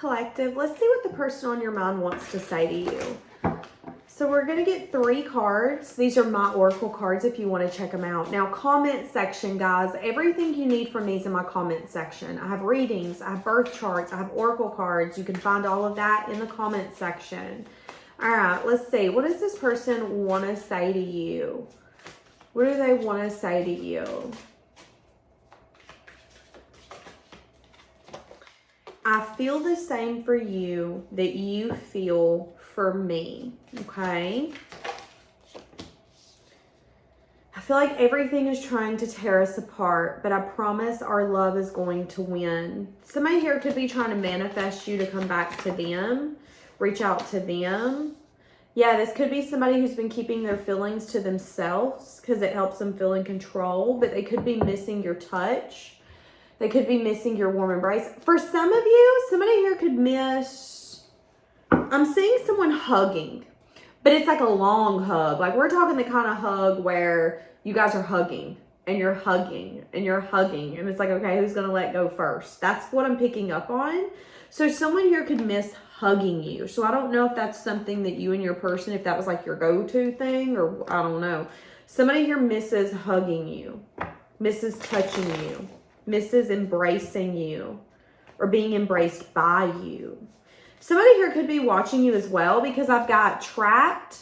Collective, let's see what the person on your mind wants to say to you. So we're going to get 3 cards. These are my oracle cards if you want to check them out. Now, comment section, guys. Everything you need from these in my comment section. I have readings. I have birth charts. I have oracle cards. You can find all of that in the comment section. All right, let's see. What does this person want to say to you? What do they want to say to you? I feel the same for you that you feel for me, okay? I feel like everything is trying to tear us apart, but I promise our love is going to win. Somebody here could be trying to manifest you to come back to them, reach out to them. Yeah, this could be somebody who's been keeping their feelings to themselves because it helps them feel in control, but they could be missing your touch. They could be missing your warm embrace. For some of you, somebody here could miss, I'm seeing someone hugging, but it's like a long hug. Like we're talking the kind of hug where you guys are hugging and you're hugging and you're hugging. And it's like, okay, who's going to let go first? That's what I'm picking up on. So someone here could miss hugging you. So I don't know if that's something that you and your person, if that was like your go-to thing or I don't know. Somebody here misses hugging you, misses touching you, misses embracing you or being embraced by you. Somebody here could be watching you as well because I've got trapped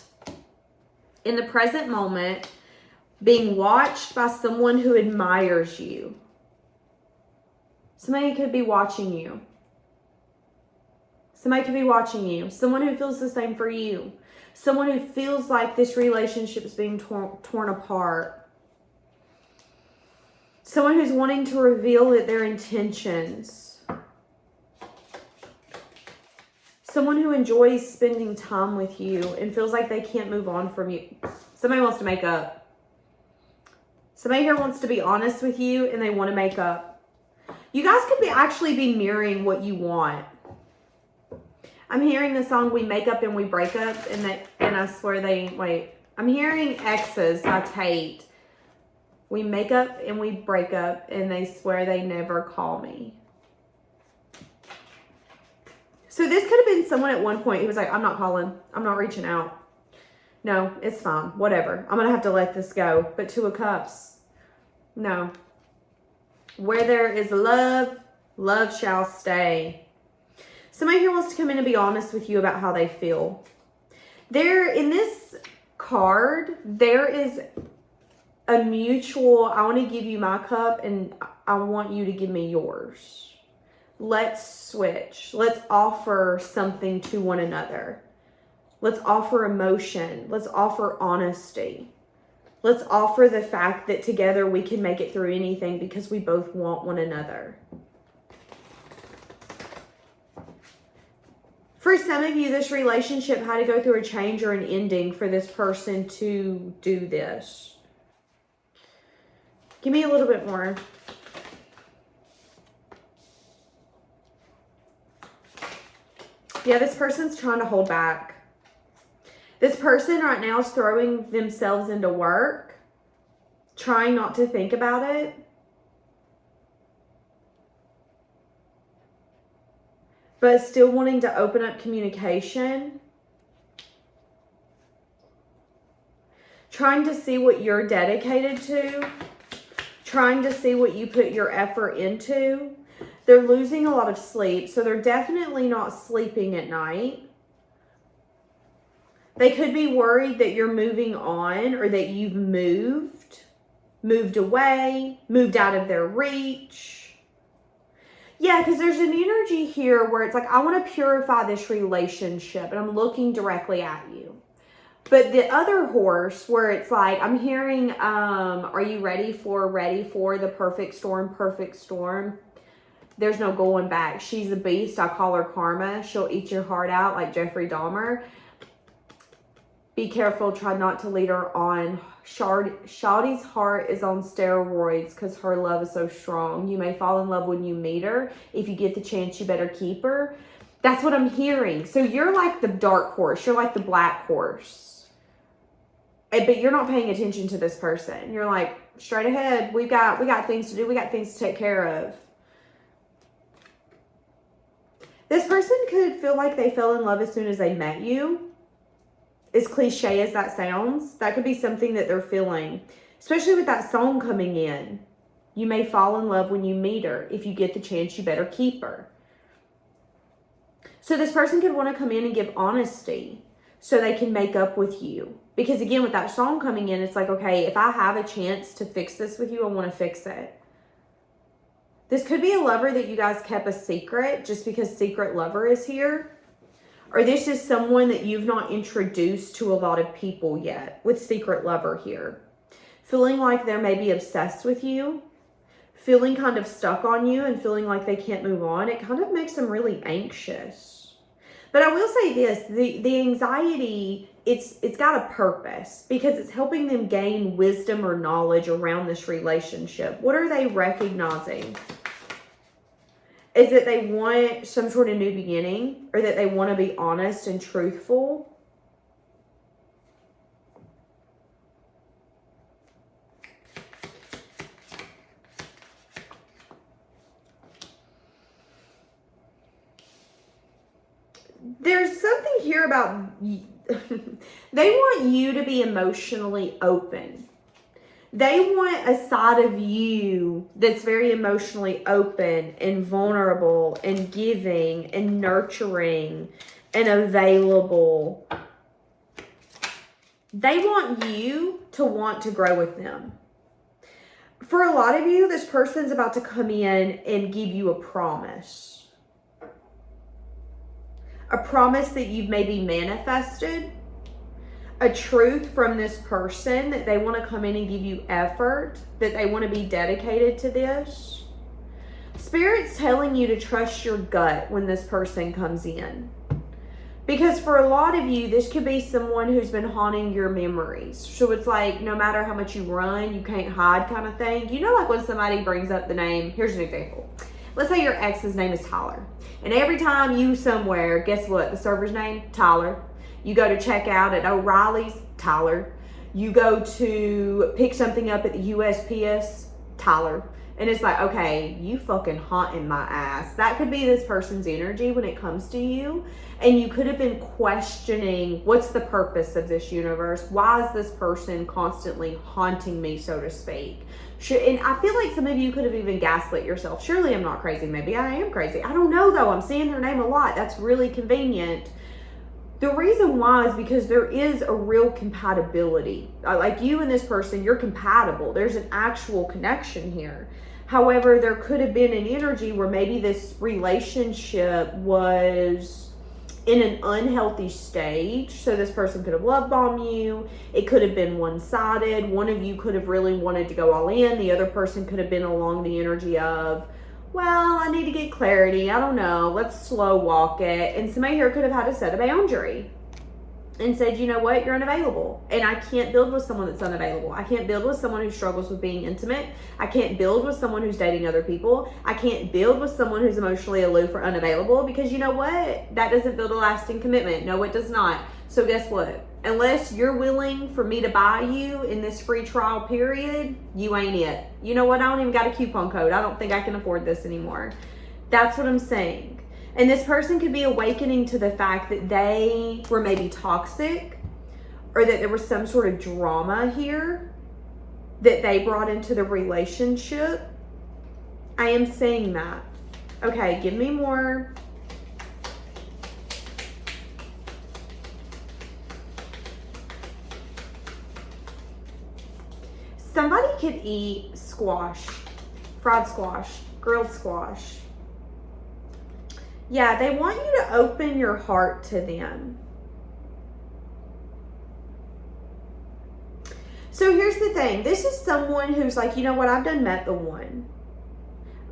in the present moment, being watched by someone who admires you. Somebody could be watching you. Somebody could be watching you. Someone who feels the same for you. Someone who feels like this relationship is being torn apart. Someone who's wanting to reveal their intentions. Someone who enjoys spending time with you and feels like they can't move on from you. Somebody wants to make up. Somebody here wants to be honest with you and they want to make up. You guys could actually be mirroring what you want. I'm hearing the song We Make Up and We Break Up and I swear I'm hearing exes by Tate. We make up and we break up and they swear they never call me. So this could have been someone at one point who was like, I'm not calling. I'm not reaching out. No, it's fine. Whatever. I'm going to have to let this go. But 2 of Cups. No. Where there is love, love shall stay. Somebody here wants to come in and be honest with you about how they feel. In this card, there is a mutual, I want to give you my cup and I want you to give me yours. Let's switch. Let's offer something to one another. Let's offer emotion. Let's offer honesty. Let's offer the fact that together we can make it through anything because we both want one another. For some of you, this relationship had to go through a change or an ending for this person to do this. Give me a little bit more. Yeah, this person's trying to hold back. This person right now is throwing themselves into work, trying not to think about it. But still wanting to open up communication. Trying to see what you're dedicated to. Trying to see what you put your effort into. They're losing a lot of sleep, so they're definitely not sleeping at night. They could be worried that you're moving on or that you've moved away, moved out of their reach. Yeah, because there's an energy here where it's like, I want to purify this relationship and I'm looking directly at you. But the other horse where it's like, I'm hearing, are you ready for the perfect storm? There's no going back. She's a beast. I call her Karma. She'll eat your heart out like Jeffrey Dahmer. Be careful. Try not to lead her on. Shawty's heart is on steroids because her love is so strong. You may fall in love when you meet her. If you get the chance, you better keep her. That's what I'm hearing. So you're like the dark horse. You're like the black horse. But you're not paying attention to this person. You're like, straight ahead. We got things to do. We got things to take care of. This person could feel like they fell in love as soon as they met you. As cliche as that sounds, that could be something that they're feeling. Especially with that song coming in. You may fall in love when you meet her. If you get the chance, you better keep her. So this person could want to come in and give honesty so they can make up with you. Because again, with that song coming in, it's like, okay, if I have a chance to fix this with you, I want to fix it. This could be a lover that you guys kept a secret just because secret lover is here. Or this is someone that you've not introduced to a lot of people yet with secret lover here. Feeling like they're maybe obsessed with you. Feeling kind of stuck on you and feeling like they can't move on. It kind of makes them really anxious. But I will say this, the anxiety, it's got a purpose because it's helping them gain wisdom or knowledge around this relationship. What are they recognizing? Is that they want some sort of new beginning or that they want to be honest and truthful? There's something here about they want you to be emotionally open. They want a side of you that's very emotionally open and vulnerable and giving and nurturing and available. They want you to want to grow with them. For a lot of you, this person's about to come in and give you a promise. A promise that you've maybe manifested. A truth from this person that they want to come in and give you effort. That they want to be dedicated to this. Spirit's telling you to trust your gut when this person comes in. Because for a lot of you, this could be someone who's been haunting your memories. So it's like, no matter how much you run, you can't hide kind of thing. You know, like when somebody brings up the name, here's an example. Let's say your ex's name is Tyler. And every time you somewhere, guess what? The server's name? Tyler. You go to check out at O'Reilly's? Tyler. You go to pick something up at the USPS? Tyler. And it's like, okay, you fucking haunting my ass. That could be this person's energy when it comes to you. And you could have been questioning, what's the purpose of this universe? Why is this person constantly haunting me, so to speak? And I feel like some of you could have even gaslit yourself. Surely I'm not crazy. Maybe I am crazy. I don't know though. I'm seeing their name a lot. That's really convenient. The reason why is because there is a real compatibility. Like you and this person, you're compatible. There's an actual connection here. However, there could have been an energy where maybe this relationship was in an unhealthy stage. So this person could have love bombed you. It could have been one-sided. One of you could have really wanted to go all in. The other person could have been along the energy of, well, I need to get clarity. I don't know. Let's slow walk it. And somebody here could have had to set a boundary and said, you know what, you're unavailable. And I can't build with someone that's unavailable. I can't build with someone who struggles with being intimate. I can't build with someone who's dating other people. I can't build with someone who's emotionally aloof or unavailable because you know what? That doesn't build a lasting commitment. No, it does not. So guess what? Unless you're willing for me to buy you in this free trial period, you ain't it. You know what? I don't even got a coupon code. I don't think I can afford this anymore. That's what I'm saying. And this person could be awakening to the fact that they were maybe toxic or that there was some sort of drama here that they brought into the relationship. I am saying that. Okay, give me more. Somebody could eat squash, fried squash, grilled squash. Yeah, they want you to open your heart to them. So here's the thing. This is someone who's like, you know what? I've done met the one.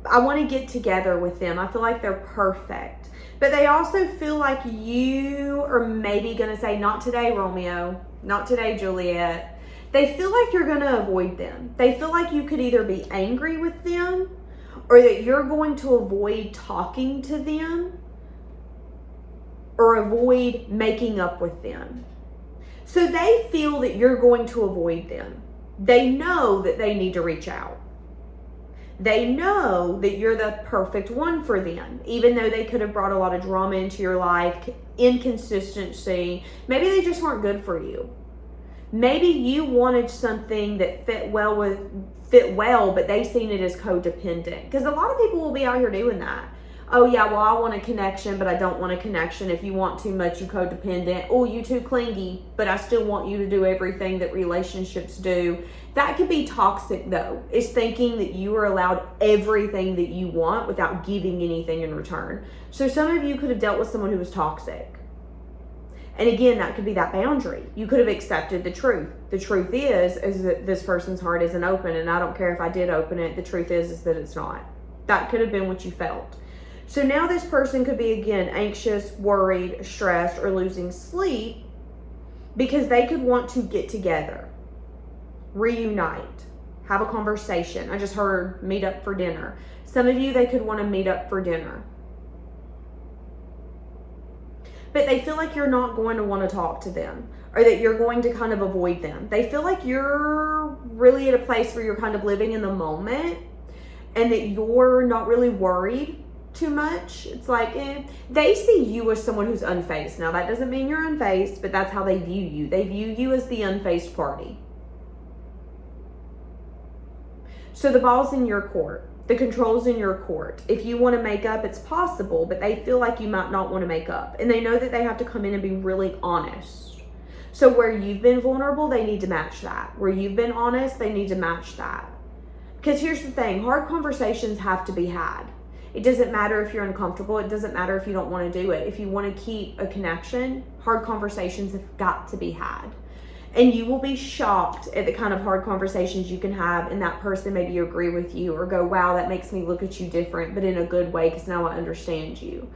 I want to get together with them. I feel like they're perfect. But they also feel like you are maybe going to say, not today, Romeo. Not today, Juliet. They feel like you're going to avoid them. They feel like you could either be angry with them or that you're going to avoid talking to them or avoid making up with them. So they feel that you're going to avoid them. They know that they need to reach out. They know that you're the perfect one for them, even though they could have brought a lot of drama into your life, inconsistency. Maybe they just weren't good for you. Maybe you wanted something that fit well, but they seen it as codependent. Because a lot of people will be out here doing that. Oh yeah, well I want a connection, but I don't want a connection. If you want too much, you codependent. Oh, you too clingy, but I still want you to do everything that relationships do. That could be toxic though. It's thinking that you are allowed everything that you want without giving anything in return. So some of you could have dealt with someone who was toxic. And again, that could be that boundary. You could have accepted the truth. The truth is that this person's heart isn't open, and I don't care if I did open it. The truth is that it's not. That could have been what you felt. So now this person could be, again, anxious, worried, stressed, or losing sleep because they could want to get together, reunite, have a conversation. I just heard meet up for dinner. Some of you, they could want to meet up for dinner. But they feel like you're not going to want to talk to them, or that you're going to kind of avoid them. They feel like you're really at a place where you're kind of living in the moment and that you're not really worried too much. It's like, they see you as someone who's unfazed. Now, that doesn't mean you're unfazed, but that's how they view you. They view you as the unfazed party. So the ball's in your court. The control's in your court. If you want to make up, it's possible, but they feel like you might not want to make up. And they know that they have to come in and be really honest. So where you've been vulnerable, they need to match that. Where you've been honest, they need to match that. Because here's the thing, hard conversations have to be had. It doesn't matter if you're uncomfortable. It doesn't matter if you don't want to do it. If you want to keep a connection, hard conversations have got to be had. And you will be shocked at the kind of hard conversations you can have, and that person maybe agree with you or go, wow, that makes me look at you different, but in a good way because now I understand you.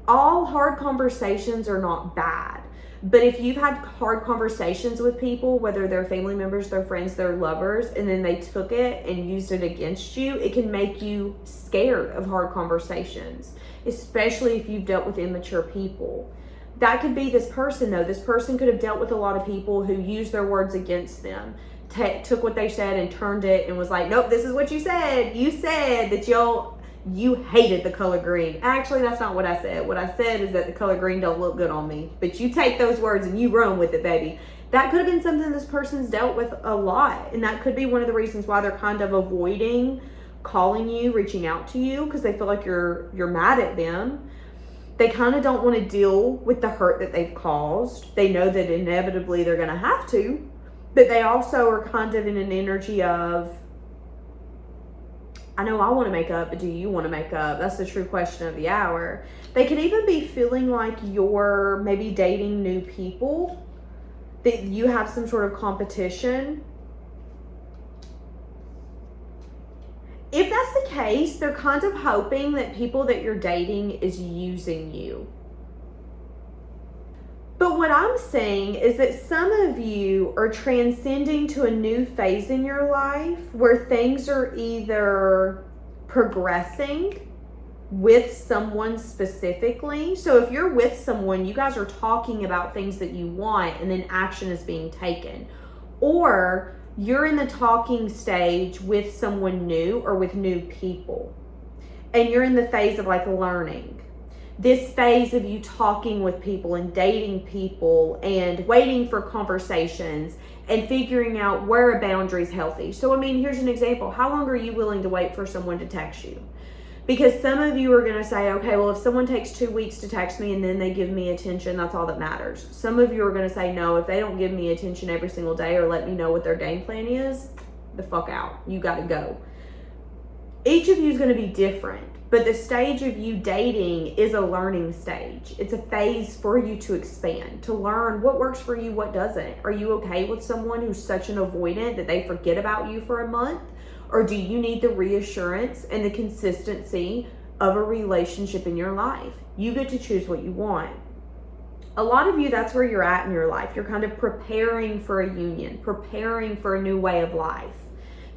All hard conversations are not bad. But if you've had hard conversations with people, whether they're family members, their friends, their lovers, and then they took it and used it against you, it can make you scared of hard conversations, especially if you've dealt with immature people. That could be this person, though. This person could have dealt with a lot of people who used their words against them, took what they said and turned it and was like, nope, this is what you said. You said that you hated the color green. Actually, that's not what I said. What I said is that the color green don't look good on me. But you take those words and you run with it, baby. That could have been something this person's dealt with a lot. And that could be one of the reasons why they're kind of avoiding calling you, reaching out to you, because they feel like you're mad at them. They kind of don't want to deal with the hurt that they've caused. They know that inevitably they're going to have to, but they also are kind of in an energy of, I know I want to make up, but do you want to make up? That's the true question of the hour. They could even be feeling like you're maybe dating new people, that you have some sort of competition. If that's the case, they're kind of hoping that people that you're dating is using you. But what I'm saying is that some of you are transcending to a new phase in your life where things are either progressing with someone specifically. So if you're with someone, you guys are talking about things that you want and then action is being taken. Or you're in the talking stage with someone new or with new people. And you're in the phase of like learning. This phase of you talking with people and dating people and waiting for conversations and figuring out where a boundary is healthy. So, I mean, here's an example. How long are you willing to wait for someone to text you? Because some of you are going to say, okay, well, if someone takes 2 weeks to text me and then they give me attention, that's all that matters. Some of you are going to say, no, if they don't give me attention every single day or let me know what their game plan is, the fuck out. You got to go. Each of you is going to be different, but the stage of you dating is a learning stage. It's a phase for you to expand, to learn what works for you, what doesn't. Are you okay with someone who's such an avoidant that they forget about you for a month? Or do you need the reassurance and the consistency of a relationship in your life? You get to choose what you want. A lot of you, that's where you're at in your life. You're kind of preparing for a union, preparing for a new way of life,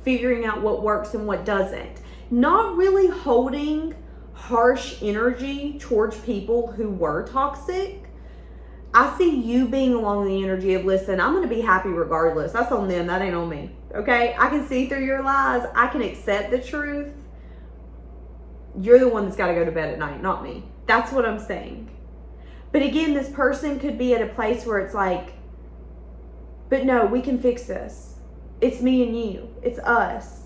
figuring out what works and what doesn't. Not really holding harsh energy towards people who were toxic. I see you being along the energy of, listen, I'm going to be happy regardless. That's on them. That ain't on me. Okay? I can see through your lies. I can accept the truth. You're the one that's got to go to bed at night, not me. That's what I'm saying. But again, this person could be at a place where it's like, but no, we can fix this. It's me and you. It's us.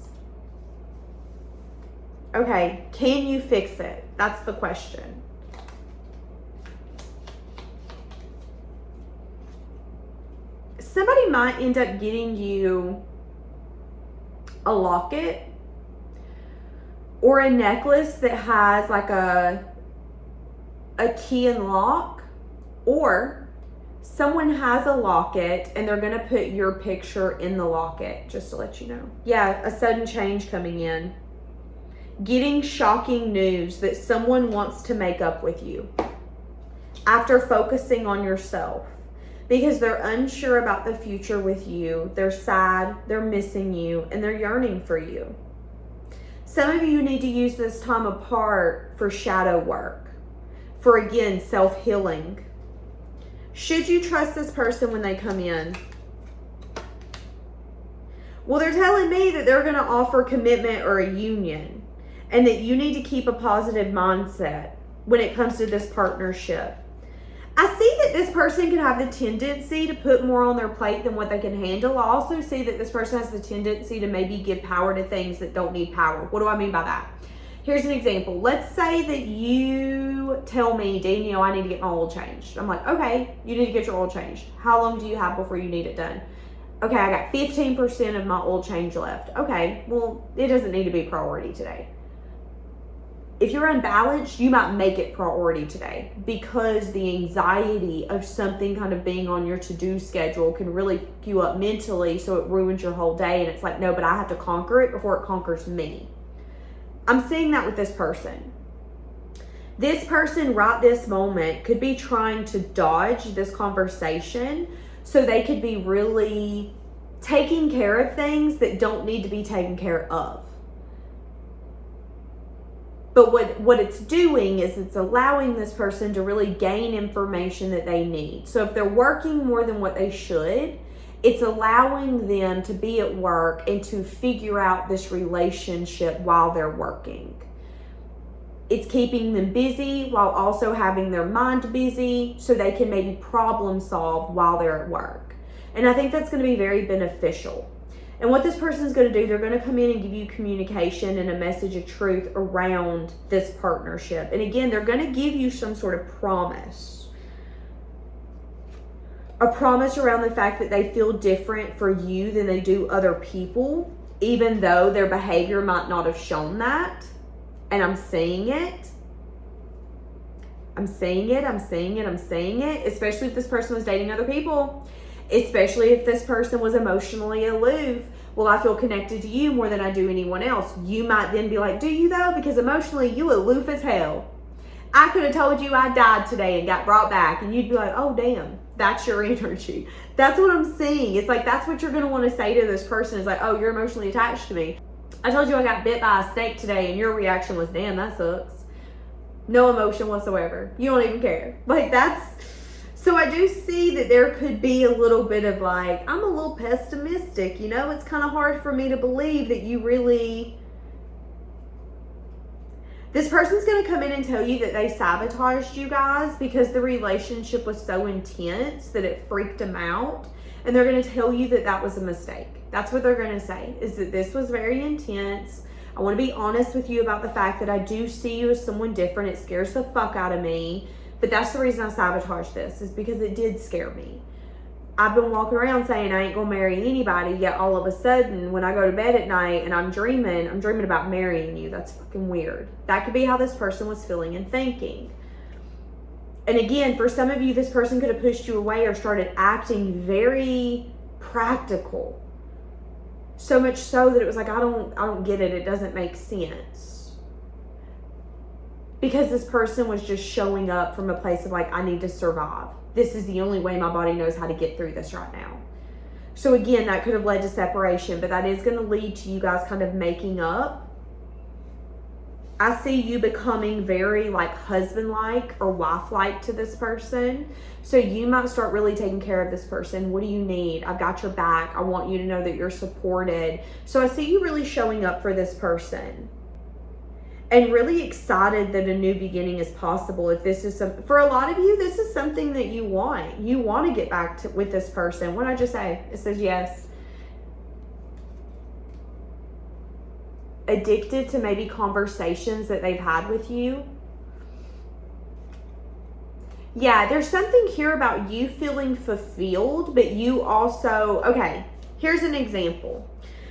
Okay, can you fix it? That's the question. Somebody might end up getting you a locket or a necklace that has like a key and lock, or someone has a locket and they're going to put your picture in the locket, just to let you know. Yeah, a sudden change coming in. Getting shocking news that someone wants to make up with you after focusing on yourself because they're unsure about the future with you. They're sad, they're missing you, and they're yearning for you. Some of you need to use this time apart for shadow work, for again, self-healing. Should you trust this person when they come in? Well, they're telling me that they're going to offer commitment or a union, and that you need to keep a positive mindset when it comes to this partnership. I see that this person can have the tendency to put more on their plate than what they can handle. I also see that this person has the tendency to maybe give power to things that don't need power. What do I mean by that? Here's an example. Let's say that you tell me, Danielle, I need to get my oil changed. I'm like, okay, you need to get your oil changed. How long do you have before you need it done? Okay, I got 15% of my oil change left. Okay, well, it doesn't need to be priority today. If you're unbalanced, you might make it priority today because the anxiety of something kind of being on your to-do schedule can really fuck you up mentally, so it ruins your whole day. And it's like, no, but I have to conquer it before it conquers me. I'm seeing that with this person. This person right this moment could be trying to dodge this conversation so they could be really taking care of things that don't need to be taken care of. But what it's doing is it's allowing this person to really gain information that they need. So if they're working more than what they should, it's allowing them to be at work and to figure out this relationship while they're working. It's keeping them busy while also having their mind busy so they can maybe problem solve while they're at work. And I think that's going to be very beneficial. And what this person is going to do, they're going to come in and give you communication and a message of truth around this partnership. And again, they're going to give you some sort of promise. A promise around the fact that they feel different for you than they do other people, even though their behavior might not have shown that. And I'm saying it. I'm saying it, I'm saying it, I'm saying it. Especially if this person was dating other people. Especially if this person was emotionally aloof. Well, I feel connected to you more than I do anyone else. You might then be like, do you though? Because emotionally, you aloof as hell. I could have told you I died today and got brought back. And you'd be like, oh, damn, that's your energy. That's what I'm seeing. It's like, that's what you're going to want to say to this person is like, oh, you're emotionally attached to me. I told you I got bit by a snake today. And your reaction was, damn, that sucks. No emotion whatsoever. You don't even care. Like that's... So I do see that there could be a little bit of like, I'm a little pessimistic, you know, it's kind of hard for me to believe that you really, this person's going to come in and tell you that they sabotaged you guys because the relationship was so intense that it freaked them out. And they're going to tell you that that was a mistake. That's what they're going to say, is that this was very intense. I want to be honest with you about the fact that I do see you as someone different. It scares the fuck out of me. But that's the reason I sabotaged this, is because it did scare me. I've been walking around saying I ain't gonna marry anybody, yet all of a sudden when I go to bed at night and I'm dreaming about marrying you. That's fucking weird. That could be how this person was feeling and thinking. And again, for some of you, this person could have pushed you away or started acting very practical. So much so that it was like, I don't get it. It doesn't make sense. Because this person was just showing up from a place of like, I need to survive. This is the only way my body knows how to get through this right now. So again, that could have led to separation, but that is going to lead to you guys kind of making up. I see you becoming very like husband-like or wife-like to this person. So you might start really taking care of this person. What do you need? I've got your back. I want you to know that you're supported. So I see you really showing up for this person. and really excited that a new beginning is possible. If this is for a lot of you, this is something that you want. You want to get back to with this person. What did I just say? It says yes. Addicted to maybe conversations that they've had with you. Yeah, there's something here about you feeling fulfilled, but you also, okay, here's an example.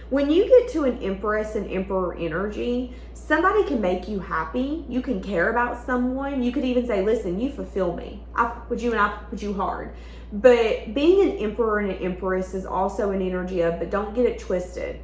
When you get to an Empress and Emperor energy, somebody can make you happy. You can care about someone. You could even say, listen, you fulfill me. I put you hard. But being an Emperor and an Empress is also an energy of, but don't get it twisted.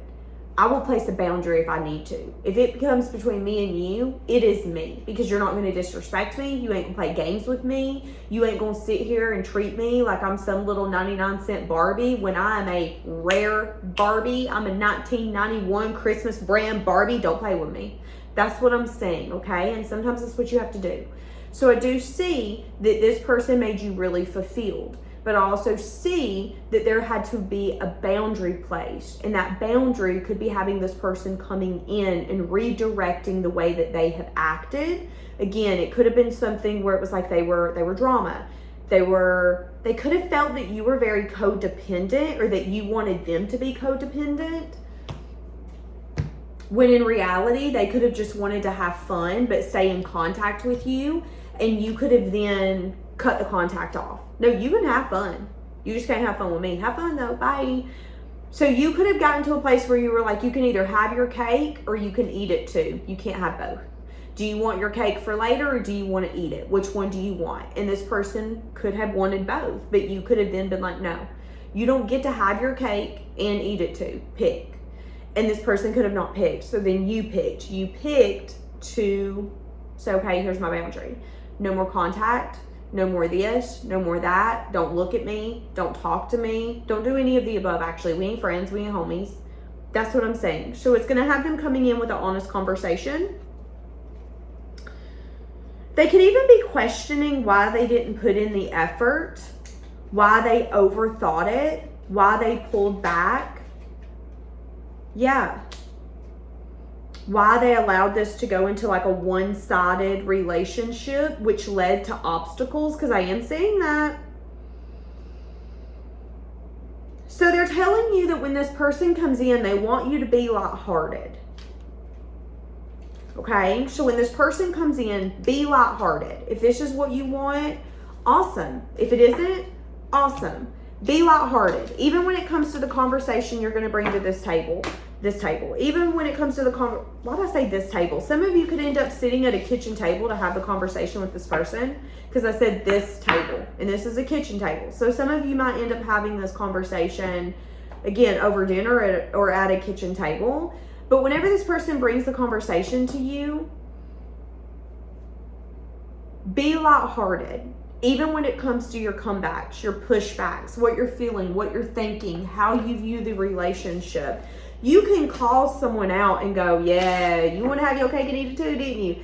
I will place a boundary if I need to. If it becomes between me and you, it is me. Because you're not going to disrespect me. You ain't going to play games with me. You ain't going to sit here and treat me like I'm some little 99-cent Barbie when I am a rare Barbie. I'm a 1991 Christmas brand Barbie. Don't play with me. That's what I'm saying, okay? And sometimes that's what you have to do. So I do see that this person made you really fulfilled. But I also see that there had to be a boundary placed. And that boundary could be having this person coming in and redirecting the way that they have acted. Again, it could have been something where it was like they were drama. They could have felt that you were very codependent or that you wanted them to be codependent. When in reality, they could have just wanted to have fun but stay in contact with you. And you could have then cut the contact off. No, you can have fun. You just can't have fun with me. Have fun though. Bye. So you could have gotten to a place where you were like, you can either have your cake or you can eat it too. You can't have both. Do you want your cake for later or do you want to eat it? Which one do you want? And this person could have wanted both, but you could have then been like, no, you don't get to have your cake and eat it too. Pick. And this person could have not picked. So then you picked. You picked to say, okay, here's my boundary. No more contact. No more this, no more that. Don't look at me. Don't talk to me. Don't do any of the above, actually. We ain't friends. We ain't homies. That's what I'm saying. So it's going to have them coming in with an honest conversation. They could even be questioning why they didn't put in the effort, why they overthought it, why they pulled back. Yeah. Why they allowed this to go into like a one-sided relationship, which led to obstacles, because I am seeing that. So they're telling you that when this person comes in, they want you to be lighthearted. Okay? So when this person comes in, be lighthearted. If this is what you want, awesome. If it isn't, awesome. Be lighthearted. Even when it comes to the conversation you're going to bring to this table. Even when it comes to why did I say this table? Some of you could end up sitting at a kitchen table to have the conversation with this person, because I said this table, and this is a kitchen table. So some of you might end up having this conversation, again, over dinner or at a kitchen table. But whenever this person brings the conversation to you, be lighthearted. Even when it comes to your comebacks, your pushbacks, what you're feeling, what you're thinking, how you view the relationship. You can call someone out and go, yeah, you want to have your cake and eat it too, didn't you?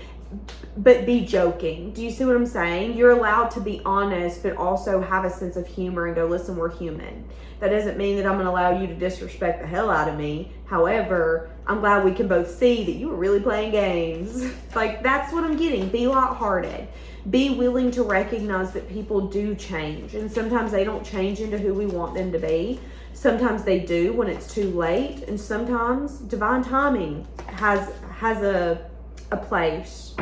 But be joking. Do you see what I'm saying? You're allowed to be honest, but also have a sense of humor and go, listen, we're human. That doesn't mean that I'm going to allow you to disrespect the hell out of me. However, I'm glad we can both see that you were really playing games. Like, that's what I'm getting. Be lighthearted. Be willing to recognize that people do change. And sometimes they don't change into who we want them to be. Sometimes they do when it's too late. And sometimes divine timing has a place.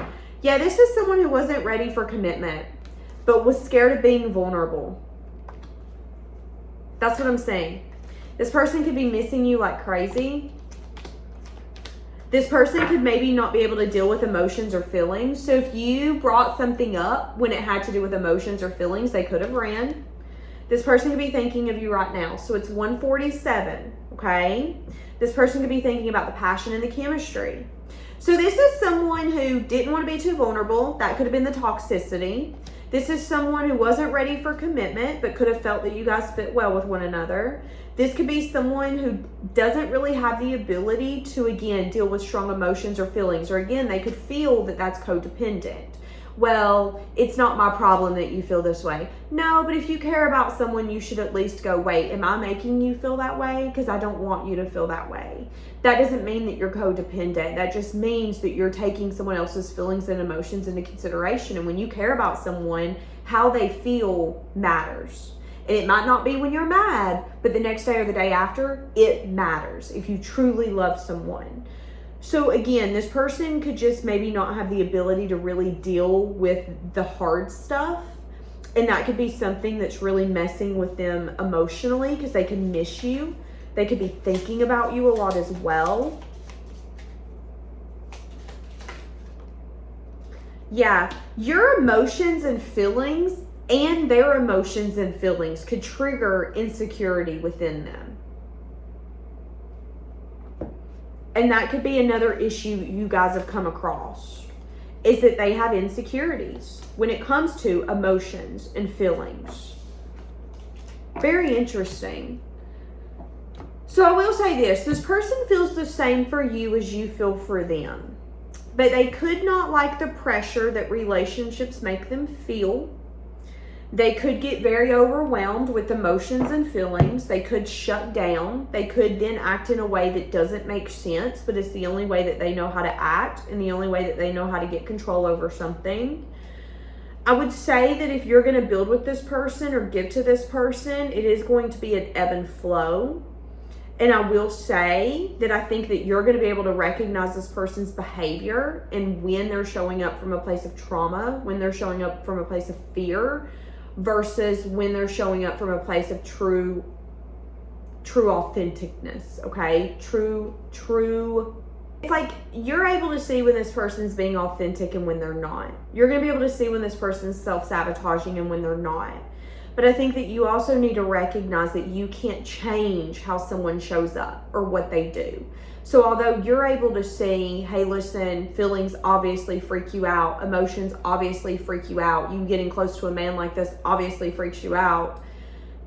Yeah, this is someone who wasn't ready for commitment, but was scared of being vulnerable. That's what I'm saying. This person could be missing you like crazy. This person could maybe not be able to deal with emotions or feelings. So if you brought something up when it had to do with emotions or feelings, they could have ran. This person could be thinking of you right now. So it's 147, okay? This person could be thinking about the passion and the chemistry. So this is someone who didn't want to be too vulnerable. That could have been the toxicity. This is someone who wasn't ready for commitment, but could have felt that you guys fit well with one another. This could be someone who doesn't really have the ability to, again, deal with strong emotions or feelings. Or again, they could feel that that's codependent. well, it's not my problem that you feel this way. No, but if you care about someone, you should at least go, wait, am I making you feel that way? Because I don't want you to feel that way. That doesn't mean that you're codependent. That just means that you're taking someone else's feelings and emotions into consideration. And when you care about someone, how they feel matters. And it might not be when you're mad, but the next day or the day after, it matters if you truly love someone. So again, this person could just maybe not have the ability to really deal with the hard stuff. And that could be something that's really messing with them emotionally, because they can miss you. They could be thinking about you a lot as well. Yeah, your emotions and feelings and their emotions and feelings could trigger insecurity within them. And that could be another issue you guys have come across, is that they have insecurities when it comes to emotions and feelings. Very interesting. So I will say this person feels the same for you as you feel for them. But they could not like the pressure that relationships make them feel. They could get very overwhelmed with emotions and feelings. They could shut down. They could then act in a way that doesn't make sense, but it's the only way that they know how to act and the only way that they know how to get control over something. I would say that if you're going to build with this person or give to this person, it is going to be an ebb and flow. And I will say that I think that you're going to be able to recognize this person's behavior and when they're showing up from a place of trauma, when they're showing up from a place of fear, versus when they're showing up from a place of true authenticness, okay? True. It's like you're able to see when this person's being authentic and when they're not. You're going to be able to see when this person's self-sabotaging and when they're not. But I think that you also need to recognize that you can't change how someone shows up or what they do. So although you're able to see, hey, listen, feelings obviously freak you out, emotions obviously freak you out, you getting close to a man like this obviously freaks you out,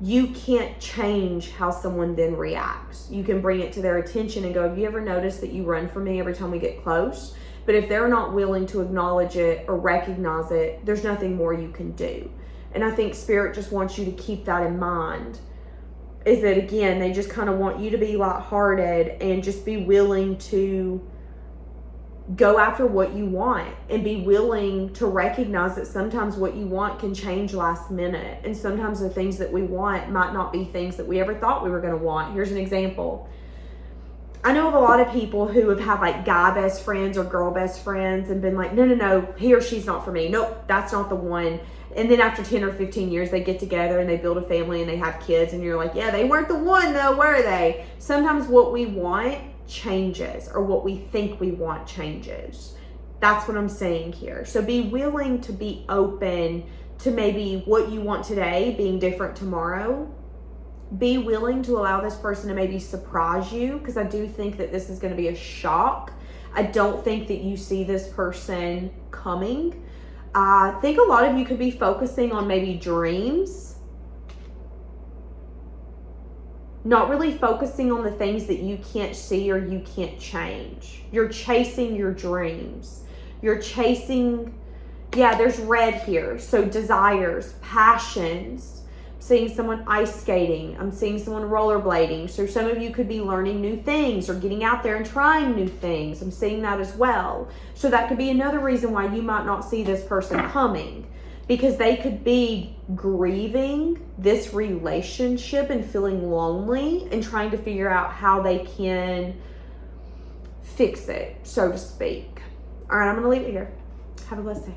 you can't change how someone then reacts. You can bring it to their attention and go, have you ever noticed that you run from me every time we get close? But if they're not willing to acknowledge it or recognize it, there's nothing more you can do. And I think Spirit just wants you to keep that in mind. Is that, again, they just kind of want you to be lighthearted and just be willing to go after what you want and be willing to recognize that sometimes what you want can change last minute. And sometimes the things that we want might not be things that we ever thought we were going to want. Here's an example. I know of a lot of people who have had like guy best friends or girl best friends and been like, no, he or she's not for me. Nope, that's not the one. And then after 10 or 15 years, they get together and they build a family and they have kids. And you're like, yeah, they weren't the one though. Where are they? Sometimes what we want changes, or what we think we want changes. That's what I'm saying here. So be willing to be open to maybe what you want today being different tomorrow. Be willing to allow this person to maybe surprise you, because I do think that this is going to be a shock. I don't think that you see this person coming. I think a lot of you could be focusing on maybe dreams, not really focusing on the things that you can't see or you can't change. You're chasing your dreams. You're chasing, there's red here. So desires, passions. Seeing someone ice skating. I'm seeing someone rollerblading. So some of you could be learning new things or getting out there and trying new things. I'm seeing that as well. So that could be another reason why you might not see this person coming, because they could be grieving this relationship and feeling lonely and trying to figure out how they can fix it, so to speak. All right, I'm going to leave it here. Have a blessed day.